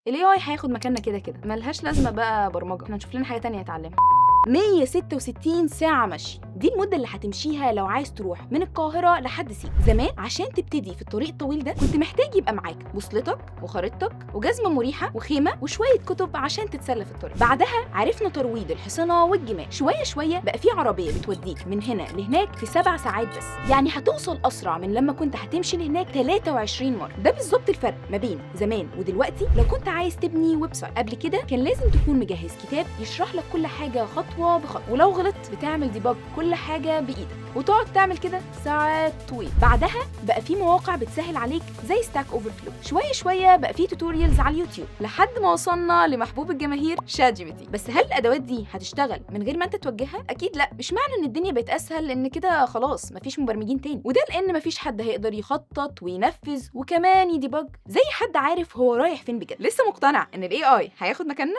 الاي اي هياخد مكاننا كده كده، ملهاش لازمه بقى برمجه، احنا نشوف لنا حاجه تانية نتعلمها. 166 ساعة مشي، دي المدة اللي هتمشيها لو عايز تروح من القاهرة لحد سينا. زمان عشان تبتدي في الطريق الطويل ده كنت محتاج يبقى معاك بوصلتك وخريطتك وجزمة مريحة وخيمة وشوية كتب عشان تتسلى في الطريق. بعدها عرفنا ترويض الحصانة والجمال، شوية شوية بقى في عربية بتوديك من هنا لهناك في 7 ساعات بس، يعني هتوصل أسرع من لما كنت هتمشي لهناك 23 مرة. ده بالظبط الفرق ما بين زمان ودلوقتي. لو كنت عايز تبني ويب سايت قبل كده كان لازم تكون مجهز كتاب يشرح لك كل حاجة خطوة بخطوة، ولو غلطت بتعمل ديباج كل حاجة بإيدك وتقعد تعمل كده ساعات طويلة. بعدها بقى في مواقع بتسهل عليك زي ستاك اوفرفلو، شوية شوية بقى في توتوريالز على اليوتيوب لحد ما وصلنا لمحبوب الجماهير شات جي بي تي. بس هل الأدوات دي هتشتغل من غير ما انت توجهها؟ أكيد لا. مش معنى ان الدنيا بقت أسهل ان كده خلاص مفيش مبرمجين تاني، وده لأن مفيش حد هيقدر يخطط وينفذ وكمان يديباج زي حد عارف هو رايح فين بجد. لسه مقتنع ان الاي اي هياخد مكاننا؟